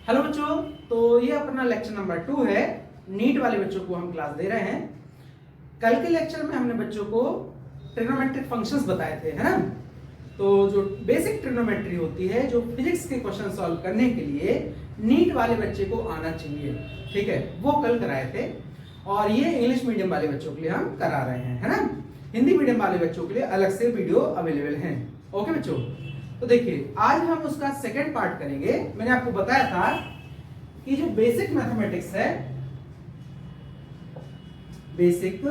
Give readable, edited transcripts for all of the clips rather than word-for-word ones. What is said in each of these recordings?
Hello बच्चों, तो ये अपना लेक्चर नंबर 2 है। नीट वाले बच्चों को हम क्लास दे रहे हैं। कल के लेक्चर में हमने बच्चों को ट्रिग्नोमेट्रिक फंक्शंस बताए थे, है ना। तो जो बेसिक ट्रिग्नोमेट्री होती है, जो फिजिक्स के क्वेश्चन सॉल्व करने के लिए नीट वाले बच्चे को आना चाहिए, ठीक है, वो कल कराए थे। और ये इंग्लिश मीडियम वाले बच्चों के लिए हम करा रहे हैं, है ना। हिंदी मीडियम वाले बच्चों के लिए अलग से वीडियो अवेलेबल है। ओके बच्चों, तो देखिए आज हम उसका सेकेंड पार्ट करेंगे। मैंने आपको बताया था कि जो बेसिक मैथमेटिक्स है, बेसिक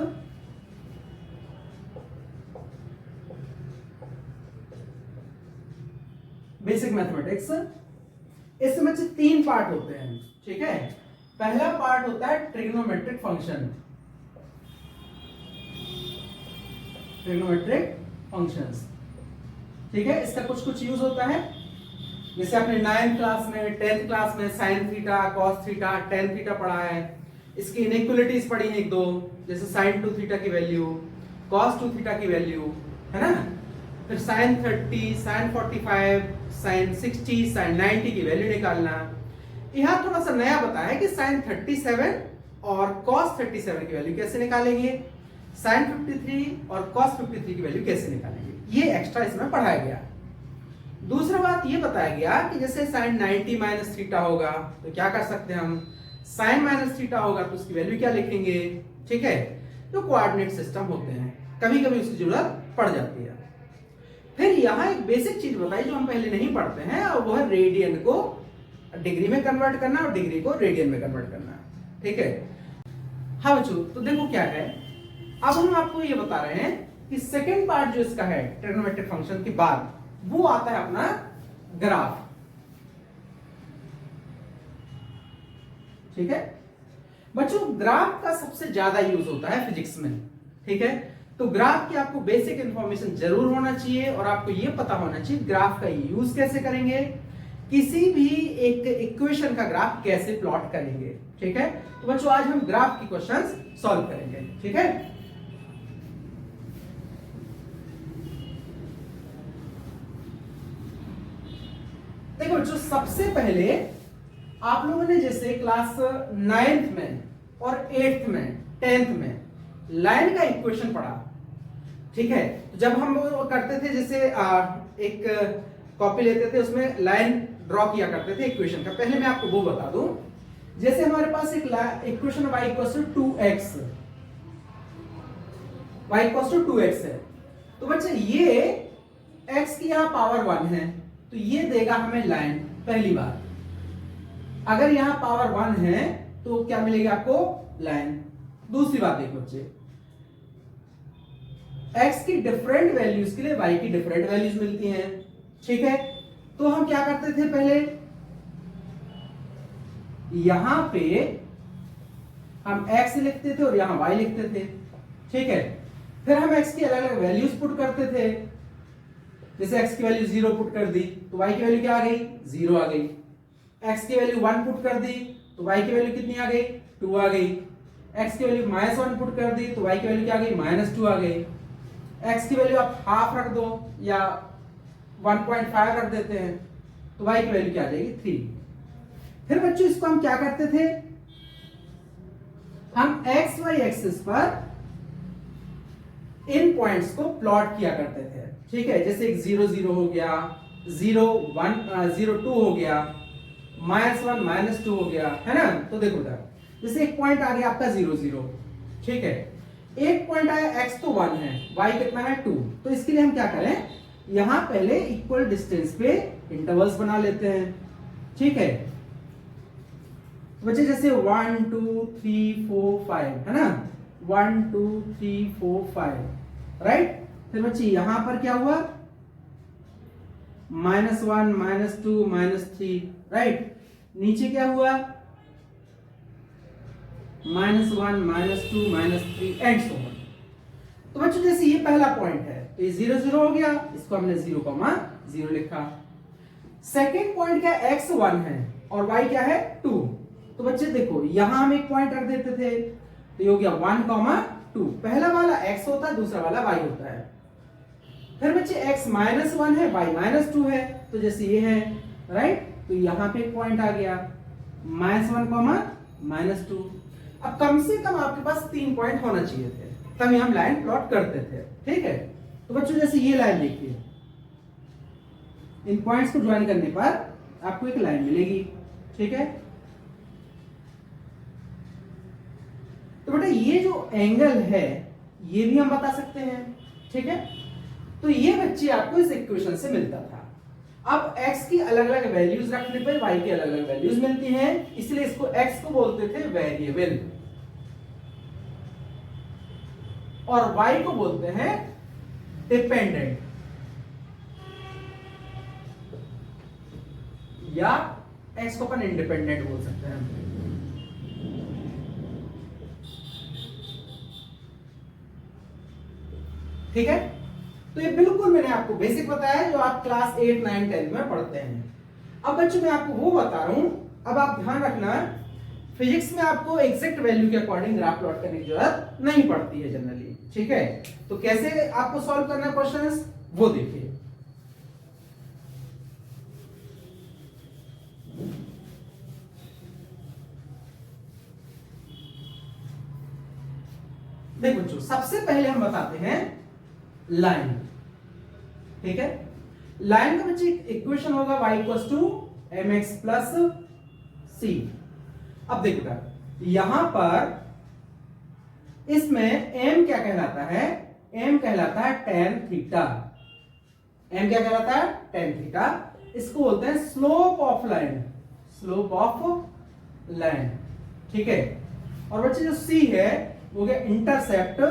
मैथमेटिक्स, इसमें से 3 पार्ट होते हैं, ठीक है। पहला पार्ट होता है ट्रिग्नोमेट्रिक फंक्शन, ट्रिग्नोमेट्रिक फंक्शंस, ठीक है। इसका कुछ यूज होता है, जैसे आपने 9th क्लास में 10th क्लास में sine theta, cos theta, tan theta पढ़ा है। इसकी इनइक्वालिटीज पढ़ी हैं 1-2, जैसे साइन 2 थीटा की वैल्यू, कॉस 2 थीटा की वैल्यू, है ना। फिर साइन 30, साइन 45, साइन 60, साइन 90 की वैल्यू निकालना। यहाँ थोड़ा सा नया बताया है कि साइन 37 और कॉस 37 की वैल्यू कैसे निकालेंगे, साइन 53 और कॉस 53 की वैल्यू कैसे निकालेंगे, ये एक्स्ट्रा इसमें पढ़ाया गया। दूसरा बात ये बताया गया कि जैसे साइन 90 माइनस थीटा होगा तो क्या कर सकते हैं हम, साइन माइनस थीटा होगा तो उसकी वैल्यू क्या लिखेंगे, ठीक है। तो कोऑर्डिनेट सिस्टम होते हैं, कभी कभी उसकी जरूरत पड़ जाती है। फिर यहाँ एक बेसिक चीज बताई जो हम पहले नहीं पढ़ते हैं, और वो है रेडियन को डिग्री में कन्वर्ट करना और डिग्री को रेडियन में कन्वर्ट करना, ठीक है। हाँ बच्चों, तो देखो क्या है, अब हम आपको ये बता रहे हैं कि सेकेंड पार्ट जो इसका है ट्रिग्नोमेट्रिक फंक्शन के बाद, वो आता है अपना ग्राफ, ठीक है बच्चों। ग्राफ का सबसे ज्यादा यूज होता है फिजिक्स में, ठीक है। तो ग्राफ की आपको बेसिक इंफॉर्मेशन जरूर होना चाहिए, और आपको यह पता होना चाहिए ग्राफ का यूज कैसे करेंगे, किसी भी एक इक्वेशन का ग्राफ कैसे प्लॉट करेंगे, ठीक है। तो बच्चों आज हम ग्राफ की क्वेश्चंस सॉल्व करेंगे, ठीक है। देखो बच्चों, सबसे पहले आप लोगों ने जैसे क्लास 9th में और 8th में 10th में लाइन का इक्वेशन पढ़ा, ठीक है। तो जब हम वो करते थे, जैसे एक कॉपी लेते थे, उसमें लाइन ड्रॉ किया करते थे इक्वेशन का। पहले मैं आपको वो बता दूं, जैसे हमारे पास एक equation y = 2x, y = 2x है। तो बच्चे ये x की यहां पावर 1 है, तो ये देगा हमें लाइन। पहली बात, अगर यहां पावर 1 है तो क्या मिलेगा आपको, लाइन। दूसरी बात देखो बच्चे, x की डिफरेंट वैल्यूज के लिए y की डिफरेंट वैल्यूज मिलती हैं, ठीक है। तो हम क्या करते थे, पहले यहां पे हम x लिखते थे और यहां y लिखते थे, ठीक है। फिर हम x की अलग अलग वैल्यूज पुट करते थे, जैसे x की वैल्यू 0 पुट कर दी तो y की वैल्यू क्या आ गई, 0 आ गई। x की वैल्यू 1 पुट कर दी तो y की वैल्यू कितनी आ गई, 2 आ गई। x की वैल्यू -1 पुट कर दी तो y की वैल्यू क्या आ गई, -2 आ गई। x की वैल्यू आप हाफ रख दो या 1.5 रख देते हैं तो y की वैल्यू क्या आ जाएगी, 3। फिर बच्चों इसको हम क्या करते थे, हम x y एक्सिस पर इन पॉइंट्स को प्लॉट किया करते थे, ठीक है। जैसे एक 0 0 हो गया, 0 1 0 2 हो गया, -1 -2 हो गया, है ना। तो देखो इधर जैसे एक पॉइंट आ गया आपका 0 0, ठीक है। एक पॉइंट आया, x तो 1 है, y कितना है 2। तो इसके लिए हम क्या करें, यहां पहले इक्वल डिस्टेंस पे इंटरवल्स बना लेते हैं, ठीक है। बच्चे जैसे 1 2 3 4 5 है ना, 1 2 3 4 5, राइट। फिर बच्चे यहां पर क्या हुआ, -1 -2 -3, राइट। नीचे क्या हुआ, -1 -2 -3 एंड सो ऑन। तो बच्चों जैसे ये पहला पॉइंट है, तो ये 0 0 हो गया, इसको हमने 0,0 लिखा। सेकेंड पॉइंट क्या है, x 1 है और y क्या है 2। तो बच्चे देखो यहां हम एक पॉइंट रख देते थे, तो ये हो गया 1,2। पहला वाला x होता है, दूसरा वाला y होता है। फिर बच्चे x -1 है, y -2 है, तो जैसे ये है, राइट। तो यहां पे एक पॉइंट आ गया, -1, -2। अब कम से कम आपके पास 3 पॉइंट होना चाहिए थे, तभी हम लाइन प्लॉट करते थे। ठीक है, तो बच्चों जैसे ये लाइन देखिए, इन पॉइंट्स को ज्वाइन करने पर आपको एक लाइन मिलेगी। ठीक है, तो बेटा ये जो एंगल है ये भी हम बता सकते हैं। ठीक है, तो ये बच्चे आपको इस इक्वेशन से मिलता था। अब x की अलग अलग वैल्यूज रखने पर y की अलग अलग वैल्यूज मिलती हैं, इसलिए इसको x को बोलते थे वेरिएबल और y को बोलते हैं डिपेंडेंट, या x को अपन इंडिपेंडेंट बोल सकते हैं। ठीक है, तो ये बिल्कुल मैंने आपको बेसिक बताया जो आप क्लास 8, 9, 10 में पढ़ते हैं। अब बच्चों मैं आपको वो बता रहा हूं, अब आप ध्यान रखना फिजिक्स में आपको एग्जैक्ट वैल्यू के अकॉर्डिंग ग्राफ प्लॉट करने की जरूरत नहीं पड़ती है जनरली। ठीक है, तो कैसे आपको सॉल्व करना है क्वेश्चंस वो देखिए। देखो बच्चों, सबसे पहले हम बताते हैं लाइन। ठीक है, लाइन का बच्चे इक्वेशन होगा y = mx + c। अब देखो यहां पर इसमें m क्या कहलाता है, m कहलाता है tan थीटा। m क्या कहलाता है, tan थीटा। इसको बोलते हैं slope of line, slope of line. ठीक है, और बच्चे जो c है वो गया intercept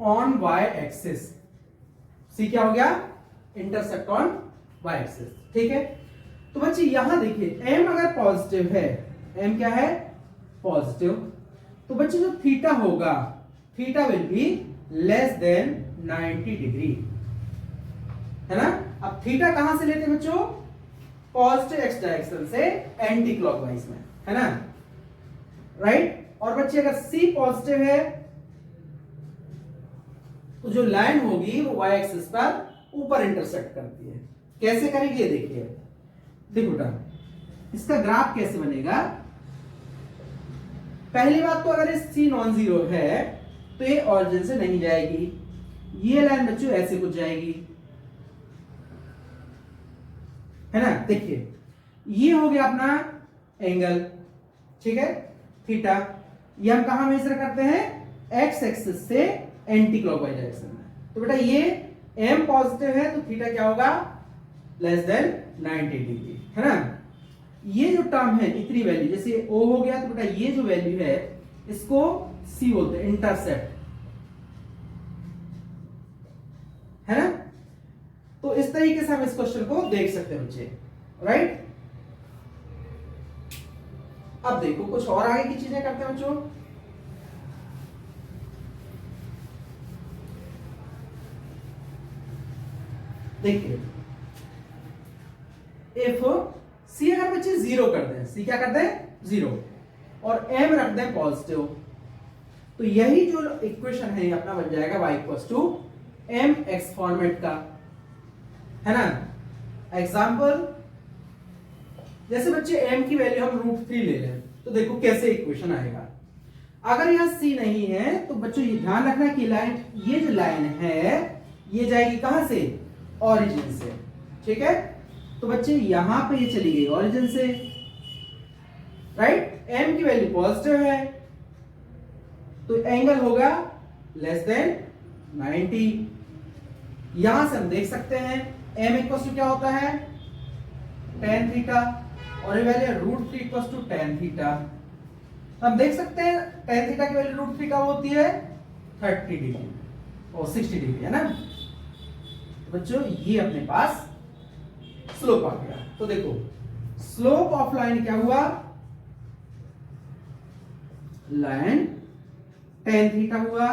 on y axis. c क्या हो गया, इंटरसेप्ट ऑन y एक्सिस। ठीक है, तो बच्चे यहां देखिए m अगर पॉजिटिव है, m क्या है, पॉजिटिव, तो बच्चे जो थीटा होगा, theta will be less than 90 degree, है ना। अब थीटा कहां से लेते हैं बच्चों, पॉजिटिव एक्स डायरेक्शन से एंटी क्लॉकवाइज में, है ना, राइट। और बच्चे अगर c पॉजिटिव है तो जो लाइन होगी वो y एक्सिस पर ऊपर इंटरसेक्ट करती है। कैसे करेंगे देखिए, देखो बेटा इसका ग्राफ कैसे बनेगा। पहली बात तो अगर ये c नॉन जीरो है तो ये ऑरिजिन से नहीं जाएगी, ये लाइन बच्चों ऐसे कुछ जाएगी, है ना। देखिए ये हो गया अपना एंगल, ठीक है, थीटा। ये हम कहां मेजर करते हैं, x एक्सिस से एंटी क्लॉकवाइज डायरेक्शन में। तो बेटा ये m पॉजिटिव है तो थीटा क्या होगा, लेस देन 90 डिग्री, है ना। ये जो टर्म है इतनी वैल्यू, जैसे o हो गया तो बेटा ये जो वैल्यू है इसको c बोलते हैं, इंटरसेप्ट, है ना। तो इस तरीके से हम इस क्वेश्चन को देख सकते हैं बच्चे, राइट। अब देखो कुछ और आगे की चीजें करते हैं बच्चों। देखिए इफ c अगर बच्चे जीरो कर दें, c क्या कर दें जीरो, और m रख दें पॉजिटिव, तो यही जो इक्वेशन है अपना बन जाएगा y = mx फॉर्मेट का, है ना। एग्जाम्पल जैसे बच्चे m की वैल्यू हम √3 ले लें तो देखो कैसे इक्वेशन आएगा। अगर यहां c नहीं है तो बच्चों ये ध्यान रखना कि लाइन, ये जो लाइन है ये जाएगी कहां से, ओरिजिन से, ठीक है। तो बच्चे यहां पे ये चली गई ओरिजिन से, राइट। m की वैल्यू पॉजिटिव है तो एंगल होगा लेस देन 90। यहां से हम देख सकते हैं m = क्या होता है, tan थीटा, और ये वैल्यू √3 = tan थीटा। हम देख सकते हैं tan थीटा की वैल्यू √3 का होती है 30 डिग्री और 60 डिग्री, है ना। बच्चों ये अपने पास स्लोप आ गया। तो देखो स्लोप ऑफ लाइन क्या हुआ, लाइन tan थीटा हुआ,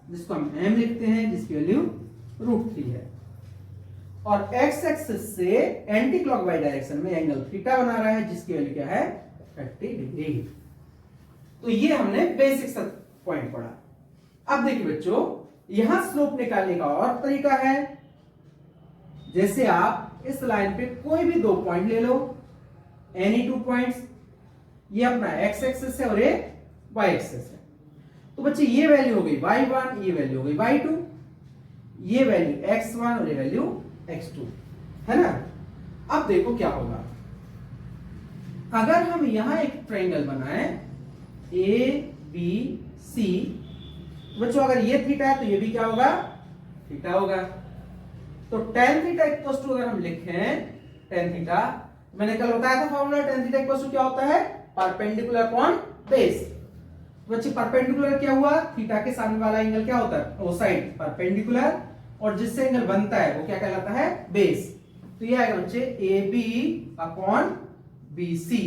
जिसको हम m लिखते हैं, जिसकी वैल्यू √3 है, और x एक्सिस से एंटी क्लॉकवाइज डायरेक्शन में एंगल थीटा बना रहा है, जिसकी वैल्यू क्या है 30 डिग्री। तो ये हमने बेसिक पॉइंट पढ़ा। अब देखिए बच्चों यहां स्लोप निकालने का और तरीका है। जैसे आप इस लाइन पे कोई भी 2 पॉइंट ले लो, एनी 2 पॉइंट्स, ये अपना x एक्सिस है और ये y एक्सिस है। तो बच्चे ये वैल्यू हो गई y1, ये वैल्यू हो गई y2, ये वैल्यू x1 और ये वैल्यू x2, है ना। अब देखो क्या होगा, अगर हम यहां एक ट्रायंगल बनाए ABC, बच्चों अगर ये थीटा है तो ये भी क्या होगा, थीटा होगा। तो tan थीटा इक्वल्स टू अगर हम लिखें tan थीटा, मैंने कल बताया था formula, tan theta equals to क्या होता है, परपेंडिकुलर अपॉन बेस। बच्चे परपेंडिकुलर क्या हुआ, थीटा के सामने वाला एंगल क्या होता है, वो साइड परपेंडिकुलर, और जिससे एंगल बनता है वो क्या कहलाता है, बेस। तो ये आएगा बच्चे AB अपॉन BC,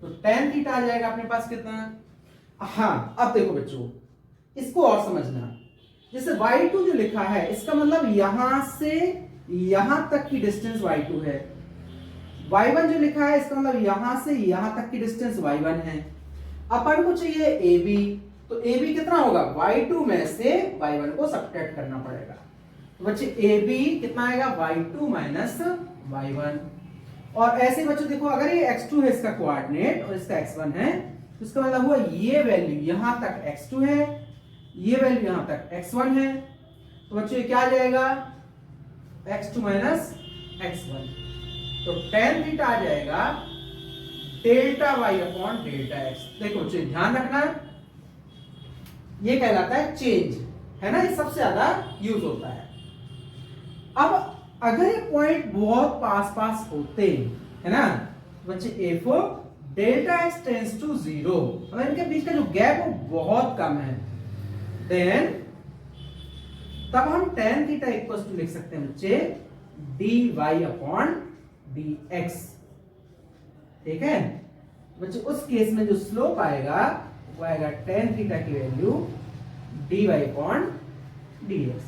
तो tan थीटा आ जाएगा अपने पास कितना। हाँ अब देखो बच्चों, इसको और समझना, जैसे y2 जो लिखा है इसका मतलब यहां से यहां तक की डिस्टेंस y2 है, y1 जो लिखा है इसका मतलब यहां से यहां तक की डिस्टेंस y1 है। अपन को चाहिए AB, तो AB कितना होगा, y2 में से y1 को सब्ट्रैक्ट करना पड़ेगा। तो बच्चे AB कितना आएगा, y2 माइनस y1। और ऐसे बच्चों देखो, अगर ये x2 है इसका कोऑर्डिनेट और इसका x1 है, तो इसका मतलब हुआ ये वैल्यू यहां तक x2 है, ये वैल्यू यहां तक x1 है। तो बच्चों ये क्या आ जाएगा, x2 माइनस x1। तो tan थीटा आ जाएगा delta y upon delta x। देखो बच्चों ध्यान रखना, ये कहलाता है चेंज, है ना, ये सबसे ज्यादा यूज होता है। अब अगर ये पॉइंट बहुत पास पास होते है ना बच्चे, if delta x tends to 0, मतलब इनके बीच का जो गैप वो बहुत कम है, देन तब हम tan थीटा इक्वल्स टू लिख सकते हैं बच्चे dy अपॉन dx, ठीक है। बच्चे उस केस में जो स्लोप आएगा वो आएगा tan थीटा की वैल्यू dy अपॉन dx।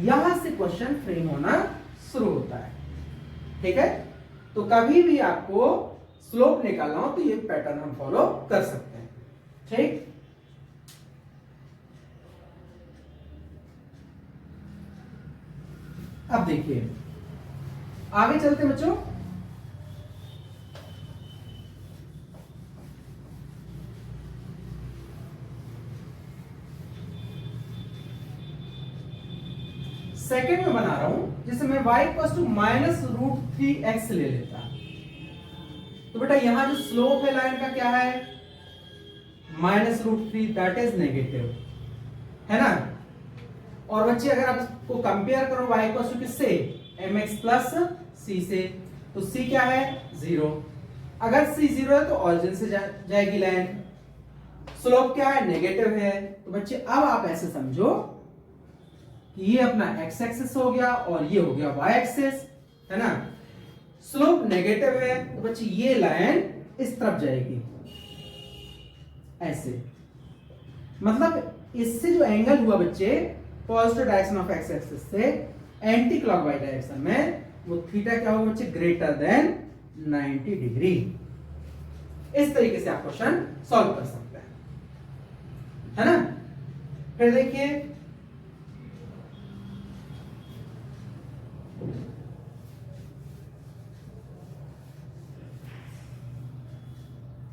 यहां से क्वेश्चन फ्रेम होना शुरू होता है, ठीक है। तो कभी भी आपको स्लोप निकालना हो तो ये पैटर्न हम फॉलो कर सकते हैं, ठीक। अब देखिए आगे चलते बच्चों, सेकेंड में बना रहा हूं, जैसे मैं y equals to minus root 3x ले लेता, तो बेटा यहां जो स्लोप है लाइन का क्या है, minus root 3, that is negative, है ना। और बच्चे अगर आप इसको कंपेयर करो y इक्वल्स टू किससे, mx प्लस c से, तो c क्या है, 0। अगर c 0 है तो ऑरिजिन से जाएगी लाइन, स्लोप क्या है, नेगेटिव है। तो बच्चे अब आप ऐसे समझो कि ये अपना x एक्सिस हो गया और ये हो गया y एक्सिस, है ना। स्लोप नेगेटिव है तो बच्चे ये लाइन इस तरफ जाएगी ऐसे, मतलब इससे जो एंगल हुआ बच्चे positive direction of x axis से एंटी क्लॉकवाइज डायरेक्शन में, वो थीटा क्या होगा बच्चे, ग्रेटर देन 90 डिग्री। इस तरीके से आप क्वेश्चन सॉल्व कर सकते हैं, है ना। फिर देखिए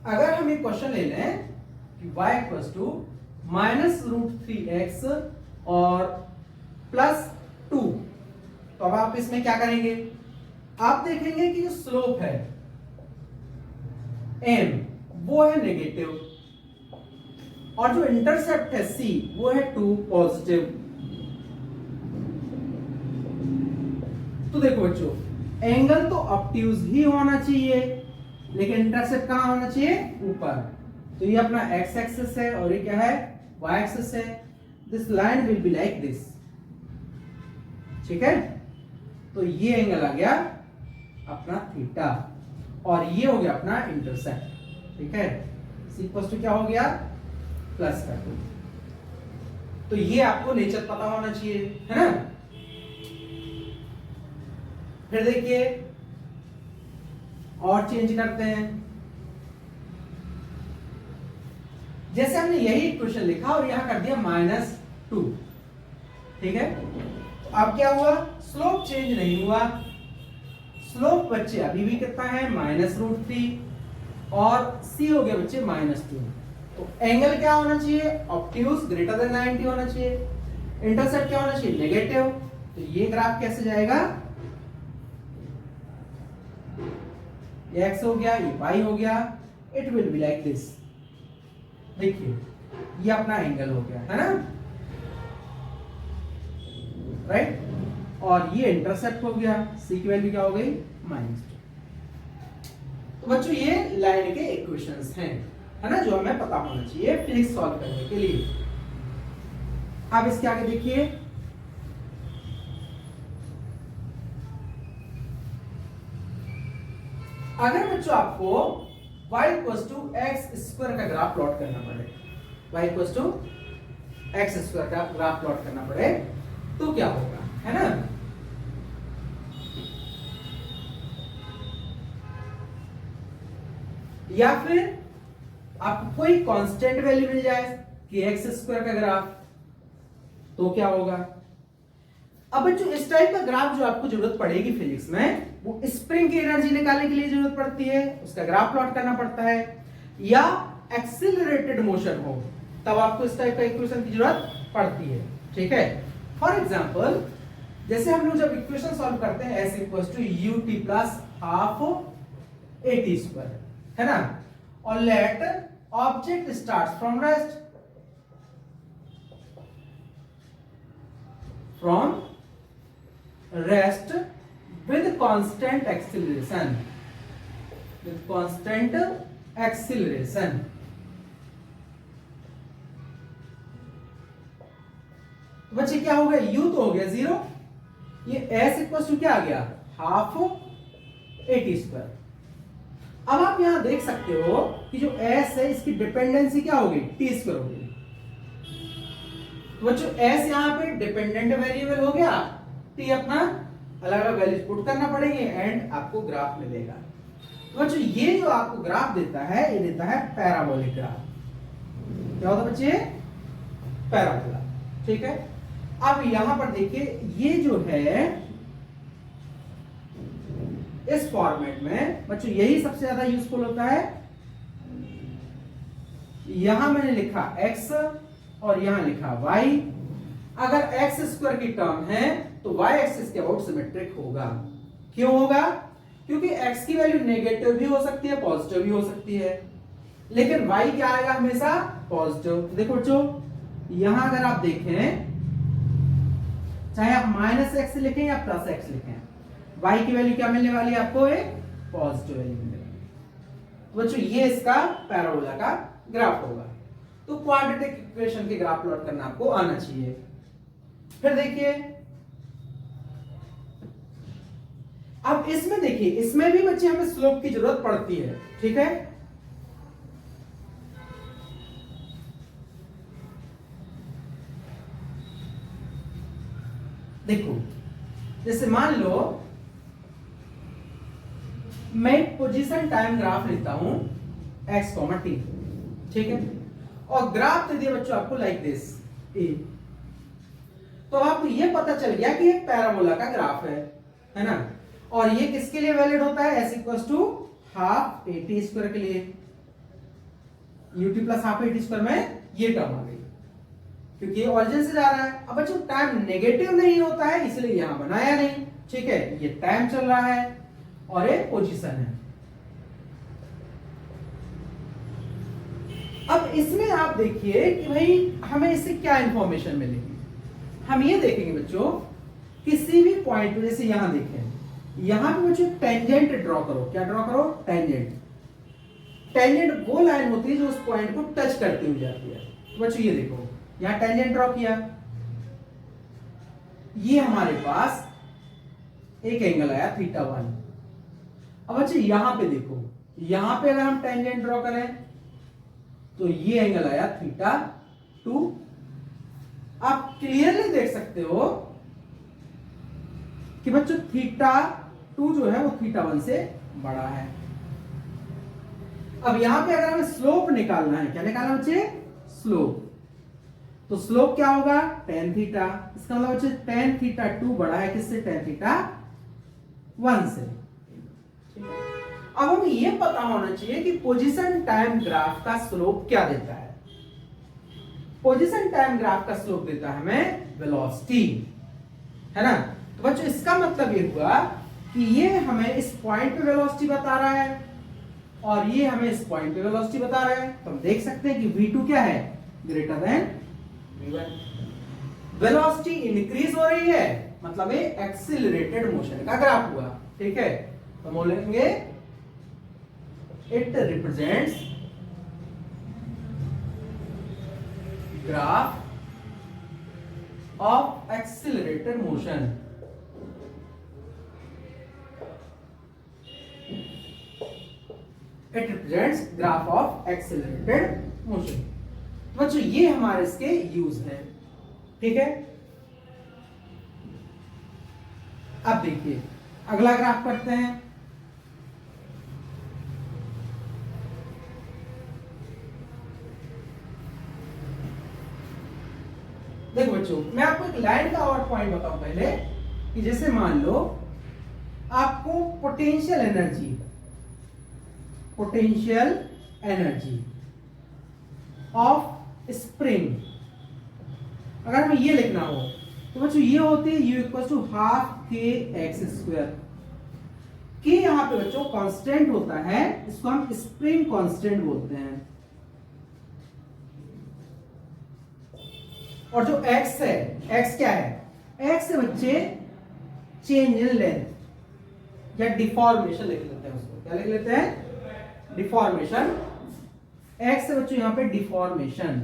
अगर हम एक क्वेश्चन ले लें कि y equals to minus root 3x और प्लस 2, तो अब आप इसमें क्या करेंगे, आप देखेंगे कि जो स्लोप है m वो है नेगेटिव और जो इंटरसेप्ट है c वो है 2 पॉजिटिव। तो देखो बच्चों एंगल तो ऑब्ट्यूज ही होना चाहिए, लेकिन इंटरसेप्ट कहां होना चाहिए, ऊपर। तो ये अपना x एक्सिस है और ये क्या है, y एक्सिस है। This line will be like this, ठीक है। तो ये एंगल आ गया अपना थीटा और ये हो गया अपना इंटरसेप्ट, ठीक है। इक्वल्स टू क्या हो गया, प्लस का 2। तो ये आपको नेचर पता होना चाहिए, है ना। फिर देखिए और चेंज करते हैं, जैसे हमने यही इक्वेशन लिखा और यहां कर दिया -2, ठीक है। तो अब क्या हुआ, स्लोप चेंज नहीं हुआ, स्लोप बच्चे अभी भी कितना है -√3 और c हो गया बच्चे -2। तो एंगल क्या होना चाहिए ऑब्ट्यूज ग्रेटर देन 90 होना चाहिए, इंटरसेप्ट क्या होना चाहिए नेगेटिव। तो ये ग्राफ कैसे जाएगा, ये x हो गया ये y हो गया, it will be like this. देखिए ये अपना एंगल हो गया है ना, राइट। और ये इंटरसेप्ट हो गया, c की वैल्यू क्या हो गई -2। तो बच्चों ये लाइन के इक्वेशंस हैं, है ना, जो हमें पता होना चाहिए फिजिक्स सॉल्व करने के लिए। अब इसके आगे देखिए, अगर बच्चों आपको y = x² का ग्राफ प्लॉट करना पड़े, y = x² का ग्राफ प्लॉट करना पड़े तो क्या होगा, है ना। या फिर आपको कोई कांस्टेंट वैल्यू मिल जाए कि x² का ग्राफ, तो क्या होगा। अब बच्चों इस टाइप का ग्राफ जो आपको जरूरत पड़ेगी फिजिक्स में, वो स्प्रिंग की एनर्जी निकालने के लिए जरूरत पड़ती है, उसका ग्राफ प्लॉट करना पड़ता है, या एक्सिलरेटेड मोशन हो तब आपको इस टाइप का इक्वेशन की जरूरत पड़ती है, ठीक है। फॉर एग्जांपल जैसे हम लोग जब इक्वेशन सॉल्व करते हैं s = ut + ½ at², है ना, और let object starts from rest, with constant acceleration, बच्चे क्या हो गया, u तो हो गया 0, ये s = क्या आ गया ½ at²। अब आप यहां देख सकते हो कि जो s है इसकी डिपेंडेंसी क्या हो गई t² हो गई। तो बच्चों s यहां पे डिपेंडेंट वेरिएबल हो गया, t अपना अलग अलग वैल्यूज पुट करना पड़ेंगे एंड आपको ग्राफ मिलेगा। तो बच्चों ये जो आपको ग्राफ देता है ये देता है पैराबोलिक ग्राफ। क्या होता है बच्चे, पैराबोला, ठीक है। अब यहां पर देखिए ये जो है इस फॉर्मेट में बच्चों यही सबसे ज्यादा यूजफुल होता है। यहां मैंने लिखा x और यहां लिखा y। अगर x² की टर्म है तो y एक्सिस के अबाउट सिमेट्रिक होगा। क्यों होगा, क्योंकि x की वैल्यू नेगेटिव भी हो सकती है पॉजिटिव भी हो सकती है, लेकिन y क्या आएगा हमेशा पॉजिटिव। देखो बच्चों यहां अगर आप देखें, चाहे आप -x लिखें या +x लिखें, y की वैल्यू क्या मिलने वाली है आपको, एक पॉजिटिव वैल्यू मिलने वाली है। तो बच्चों ये इसका पैराबोला का ग्राफ होगा। तो क्वाड्रेटिक इक्वेशन के ग्राफ प्लॉट करना आपको आना चाहिए। फिर देखिए अब इसमें देखिए, इसमें भी बच्चे हमें स्लोप की जरूरत पड़ती है, ठीक है। देखो जैसे मान लो मैं एक पोजीशन टाइम ग्राफ लेता हूं x, t, ठीक है, और ग्राफ दे दिया बच्चों आपको लाइक दिस a। तो आपको ये पता चल गया कि ये पैराबोला का ग्राफ है ना, और ये किसके लिए वैलिड होता है, s = ½ at² के लिए। ut + ½ at² में ये टर्म आ गई क्योंकि ये ऑरिजिन से जा रहा है। अब बच्चों टाइम नेगेटिव नहीं होता है इसलिए यहां बनाया नहीं, ठीक है, ये टाइम चल रहा है और एक पोजीशन है। अब इसमें आप देखिए कि भाई हमें इससे क्या इंफॉर्मेशन मिलेगी। हम ये देखेंगे बच्चों किसी भी पॉइंट पे, जैसे यहां देखें, यहां पे बच्चों टेंजेंट ड्रॉ करो। क्या ड्रॉ करो, टेंजेंट। टेंजेंट वो लाइन होती है जो उस पॉइंट को टच करती हुई जाती है। तो बच्चों ये देखो यहां टेंजेंट ड्रॉ किया, ये हमारे पास एक एंगल आया θ1। अब बच्चे यहां पे देखो, यहां पे अगर हम टेंजेंट ड्रॉ करें तो ये एंगल आया θ2। आप क्लियरली देख सकते हो कि बच्चों θ2 जो है वो θ1 से बड़ा है। अब यहां पे अगर हमें स्लोप निकालना है, क्या निकालना बच्चे, स्लोप, तो स्लोप क्या होगा tan θ। इसका मतलब बच्चे tan θ2 बड़ा है किससे, tan θ1 से। अब हमें ये पता होना चाहिए कि पोजीशन टाइम ग्राफ का स्लोप क्या देता है। पोजीशन टाइम ग्राफ का स्लोप देता है हमें वेलोसिटी, है ना। तो बच्चों इसका मतलब ये हुआ कि ये हमें इस पॉइंट पे वेलोसिटी बता रहा है और ये हमें इस पॉइंट पे वेलोसिटी बता रहा है। तो हम देख सकते हैं कि v2 क्या है, greater than v1। Velocity increase हो रही है, मतलब ये एक्सीलरेटेड मोशन का ग्राफ हुआ, ठीक है। तो बोलेंगे it represents graph of accelerated motion. It represents graph of accelerated motion. बच्चों ये हमारे इसके यूज है, ठीक है। अब देखिए अगला ग्राफ करते हैं। देखो बच्चों मैं आपको एक लाइन का और पॉइंट बताऊं पहले, कि जैसे मान लो आपको पोटेंशियल एनर्जी ऑफ स्प्रिंग अगर हमें ये लिखना हो तो बच्चों ये होती है U इक्वल टू हाफ के एक्स स्क्वायर। के यहां पे बच्चों कांस्टेंट होता है, इसको हम स्प्रिंग कांस्टेंट बोलते हैं। और जो x है, x क्या है, x है बच्चे चेंज इन लेंथ या डिफॉर्मेशन लिख लेते हैं उसको। क्या लिख लेते हैं, डिफॉर्मेशन। x है बच्चों यहाँ पे डिफॉर्मेशन।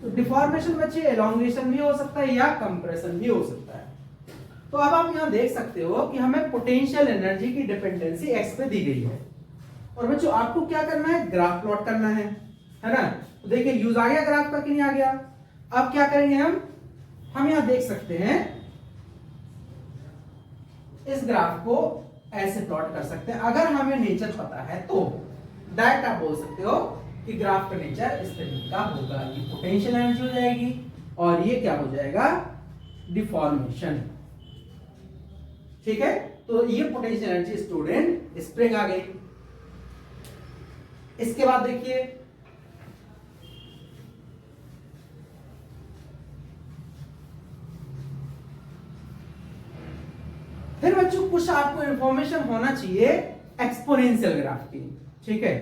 तो डिफॉर्मेशन बच्चे एलोंगेशन भी हो सकता है या कंप्रेशन भी हो सकता है। तो अब आप यहां देख सकते हो कि हमें पोटेंशियल एनर्जी की डिपेंडेंसी x पे दी गई है और बच्चों आपको क्या करना है, ग्राफ प्लॉट करना है ना। तो देखिए यूज आ गया ग्राफ का कि नहीं आ गया। अब क्या करेंगे हम यहां देख सकते हैं इस ग्राफ को ऐसे प्लॉट कर सकते हैं। अगर हमें नेचर पता है तो डायरेक्ट आप बोल सकते हो कि ग्राफ का नेचर इस तरीके का होगा। ये पोटेंशियल एनर्जी हो जाएगी और ये क्या हो जाएगा, डिफॉर्मेशन, ठीक है। तो ये potential energy stored in spring आ गई। इसके बाद देखिए फिर बच्चों कुछ आपको इंफॉर्मेशन होना चाहिए एक्सपोनेंशियल ग्राफ की, ठीक है।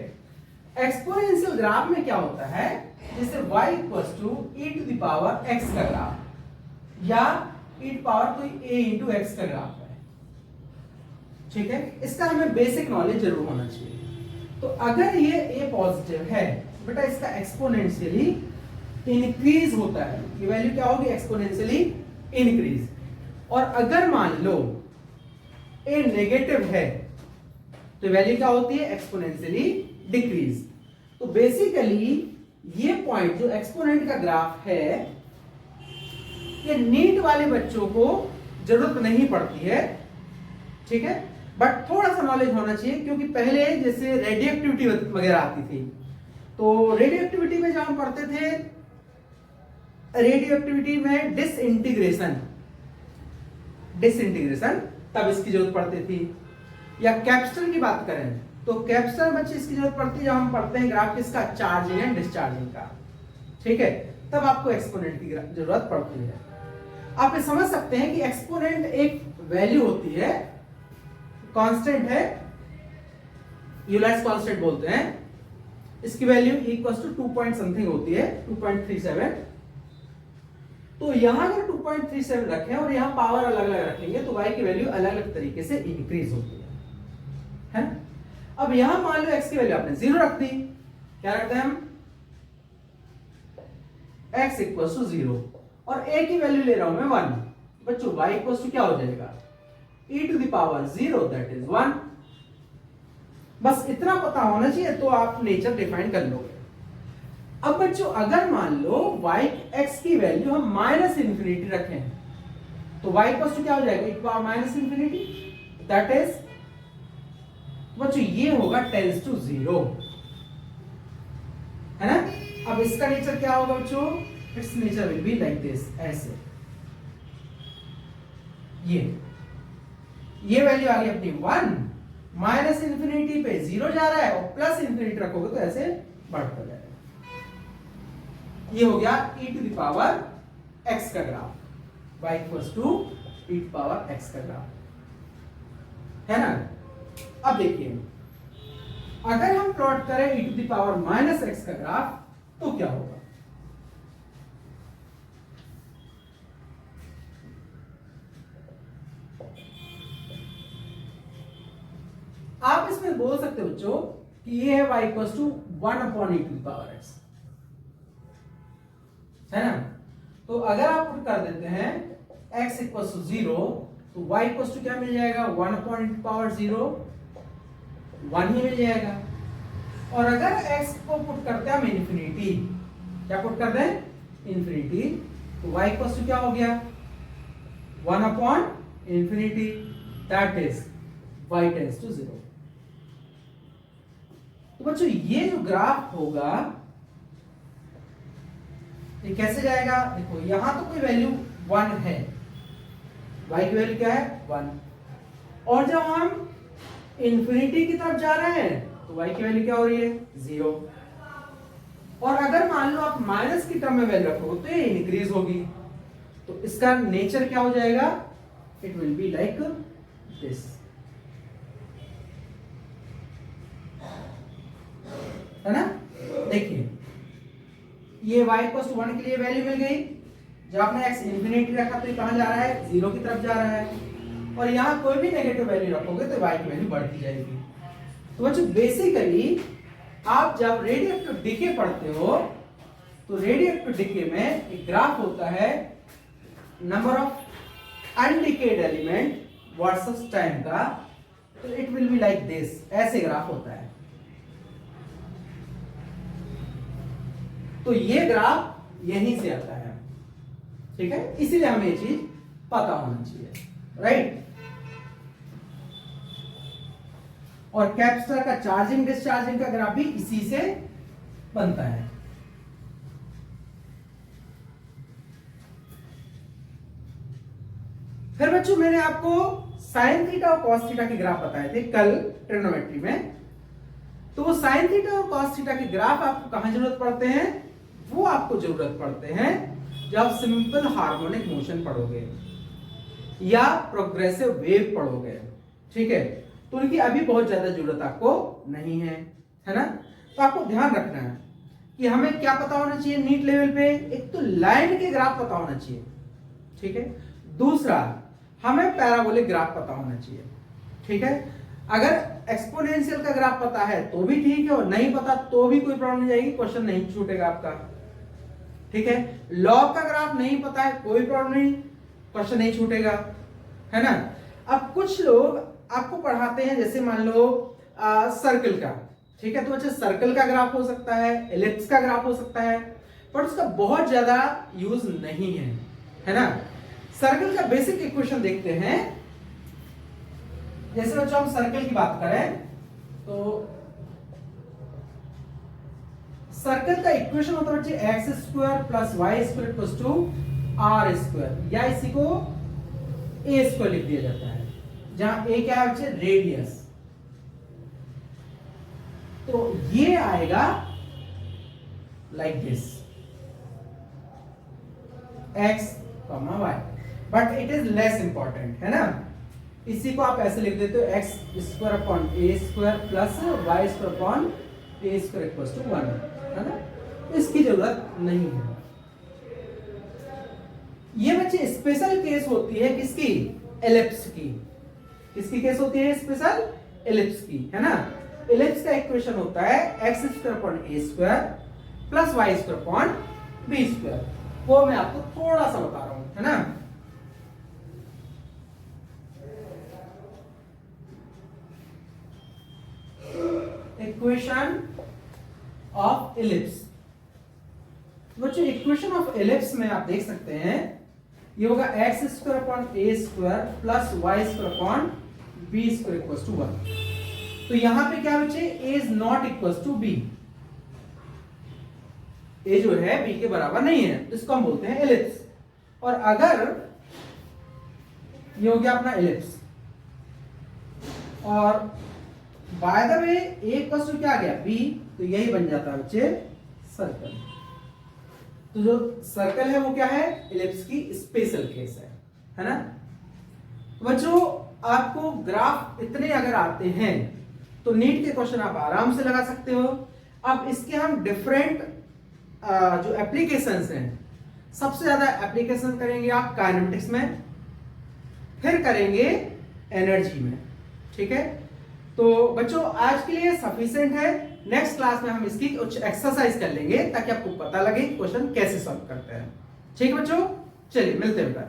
एक्सपोनेंशियल ग्राफ में क्या होता है, जैसे y equals to e to the power x का ग्राफ या e टू पावर कोई a इंटू x का ग्राफ है, ठीक है। इसका हमें बेसिक नॉलेज जरूर होना चाहिए। तो अगर ये a पॉजिटिव है बेटा, इसका एक्सपोनेंशियली इंक्रीज होता है, ये वैल्यू क्या होगी, एक्सपोनेंशियली इंक्रीज। और अगर मान लो a नेगेटिव है तो वैल्यू क्या होती है, एक्सपोनेंशियली डिक्रीज। तो बेसिकली ये पॉइंट जो एक्सपोनेंट का ग्राफ है, ये नीट वाले बच्चों को जरूरत नहीं पड़ती है, ठीक है। बट थोड़ा सा नॉलेज होना चाहिए, क्योंकि पहले जैसे रेडियोएक्टिविटी वगैरह आती थी, तो रेडियोएक्टिविटी में जब हम पढ़ते थे, रेडियोएक्टिविटी में डिसइंटीग्रेशन तब इसकी जरूरत पड़ती थी। या कैप्स्टन की बात करें तो कैप्स्टन बच्चे इसकी जरूरत पड़ती है जब हम पढ़ते हैं ग्राफ किसका, चार्जिंग एंड डिस्चार्जिंग का, ठीक है। तब आपको एक्सपोनेंट की जरूरत पड़ती है। आप ये समझ सकते हैं कि एक्सपोनेंट एक वैल्यू होती है, कांस्टेंट है, यूलर्स कांस्टेंट बोलते हैं। इसकी value equal to 2 point something होती है, 2.37। तो यहां अगर 2.37 रखें और यहां पावर अलग अलग रखेंगे तो y की वैल्यू अलग अलग तरीके से इंक्रीज होती है। अब यहां मान लो x की वैल्यू आपने 0 रख दी, क्या रखते हैं हम, x इक्वल टू 0 और a की वैल्यू ले रहा हूं मैं 1। बच्चों y इक्वल टू क्या हो जाएगा, e to the power 0 that is 1। बस इतना पता होना चाहिए तो आप नेचर डिफाइन कर लोगे। अब बच्चों अगर मान लो x की वैल्यू हम माइनस इंफिनिटी रखें तो y इक्वल टू क्या हो जाएगा, e power minus infinity, that is बच्चों ये होगा टेंड्स टू 0, है ना। अब इसका नेचर क्या होगा बच्चों, it's nature will be like this, ऐसे। ये वैल्यू आ गई अपनी 1 माइनस इंफिनिटी पे 0 जा रहा है और प्लस इंफिनिटी रखोगे तो ऐसे बढ़ता जाएगा। ये हो गया e to the power x का graph, y equals to e to power x का ग्राफ है ना। अब देखिए अगर हम प्लॉट करें e to the power minus x का ग्राफ तो क्या होगा। आप इसमें बोल सकते हो बच्चों कि ये है y equals to 1 upon e to the power x, है ना। तो अगर आप पुट कर देते हैं x इक्वल्स टू 0 तो y इक्वल्स टू क्या मिल जाएगा, 1 अपॉन e टू पावर 0, 1 ही मिल जाएगा। और अगर x को पुट करते हैं हम इंफिनिटी, क्या पुट कर दें इंफिनिटी, तो y इक्वल्स टू क्या हो गया 1 upon infinity, that is y tends to 0। तो बच्चों ये जो ग्राफ होगा ये कैसे जाएगा, देखो यहां तो कोई वैल्यू 1 है, y की वैल्यू क्या है 1, और जब हम इंफिनिटी की तरफ जा रहे हैं तो y की वैल्यू क्या हो रही है 0। और अगर मान लो आप माइनस की टर्म में वैल्यू रखोगे तो ये इंक्रीज होगी, तो इसका नेचर क्या हो जाएगा, it will be like this, है ना। देखिए ये y इक्वल्स टू 1 के लिए वैल्यू मिल गई, जब आपने x इंफिनिटी रखा तो ये कहां जा रहा है 0 की तरफ जा रहा है, और यहां कोई भी नेगेटिव वैल्यू रखोगे तो y की वैल्यू बढ़ती जाएगी। तो बच्चों बेसिकली आप जब रेडियोएक्टिव डिके पढ़ते हो तो रेडियोएक्टिव डिके में एक ग्राफ होता है number of undecayed element versus time का, तो it will be like this, ऐसे ग्राफ होता है। तो ये ग्राफ यहीं से आता है, ठीक है, इसीलिए हमें ये चीज पता होना चाहिए, राइट। और कैपेसिटर का चार्जिंग डिस्चार्जिंग का ग्राफ भी इसी से बनता है। फिर बच्चों मैंने आपको साइन थीटा और कॉस थीटा के ग्राफ बताए थे कल ट्रिग्नोमेट्री में, तो वो साइन थीटा और कॉस थीटा के ग्राफ आपको कहां जरूरत पड़ते हैं, वो आपको जरूरत पड़ते हैं जब सिंपल हार्मोनिक मोशन पढ़ोगे या प्रोग्रेसिव वेव पढ़ोगे, ठीक है। तो उनकी अभी बहुत ज्यादा जरूरत आपको नहीं है ना। तो आपको ध्यान रखना है कि हमें क्या पता होना चाहिए नीट लेवल पे, एक तो लाइन के ग्राफ पता होना चाहिए, ठीक है, दूसरा हमें पैराबोलिक ग्राफ पता होना चाहिए, ठीक है। अगर एक्सपोनेंशियल का ग्राफ पता है तो भी ठीक है, और नहीं पता तो भी कोई प्रॉब्लम नहीं जाएगी, क्वेश्चन नहीं छूटेगा आपका, ठीक है। लॉग का ग्राफ नहीं पता है कोई प्रॉब्लम नहीं, क्वेश्चन नहीं छूटेगा, है ना। अब कुछ लोग आपको पढ़ाते हैं जैसे मान लो सर्कल का, ठीक है, तो बच्चे सर्कल का ग्राफ हो सकता है, एलिप्स का ग्राफ हो सकता है, पर उसका बहुत ज्यादा यूज नहीं है ना। सर्कल का बेसिक इक्वेशन देखते हैं, जैसे बच्चों हम सर्कल की बात करें तो सर्कल का इक्वेशन होता है बच्चे x square plus y square equals to r square, या इसी को ए स्क्वायर लिख दिया जाता है, जहां ए क्या है बच्चे रेडियस। तो ये आएगा like this x, y, but it is less important, है ना। इसी को आप ऐसे लिख देते हो x square upon a square plus y square upon a square equals to 1, है ना। इसकी जरूरत नहीं है। ये बच्चे स्पेशल केस होती है किसकी, एलिप्स की। किसकी केस होती है स्पेशल, एलिप्स की, है ना। एलिप्स का इक्वेशन होता है x square upon a square plus y square upon b square, वो मैं आपको थोड़ा सा बता रहा हूं, है ना। इक्वेशन ऑफ एलिप्स, बच्चों इक्वेशन ऑफ एलिप्स में आप देख सकते हैं ये होगा x square upon a square plus y square upon b square equals to 1। तो यहां पे क्या बच्चे, a is not equals to b, a जो है बी के बराबर नहीं है, तो इसको हम बोलते हैं एलिप्स। और अगर ये हो गया अपना एलिप्स और by the way a equals to क्या आ गया बी, तो यही बन जाता है बच्चे सर्कल। तो जो सर्कल है वो क्या है, इलिप्स की स्पेशल केस है ना। बच्चों आपको ग्राफ इतने अगर आते हैं तो नीट के क्वेश्चन आप आराम से लगा सकते हो। अब इसके हम डिफरेंट जो एप्लीकेशंस हैं, सबसे ज्यादा एप्लीकेशन करेंगे आप काइनेमेटिक्स में, फिर करेंगे एनर्जी में, ठीक है। तो बच्चों आज के लिए सफिशिएंट है। नेक्स्ट क्लास में हम इसकी कुछ एक्सरसाइज कर लेंगे ताकि आपको पता लगे क्वेश्चन कैसे सॉल्व करते हैं। ठीक है बच्चों, चलिए मिलते हैं बेटा।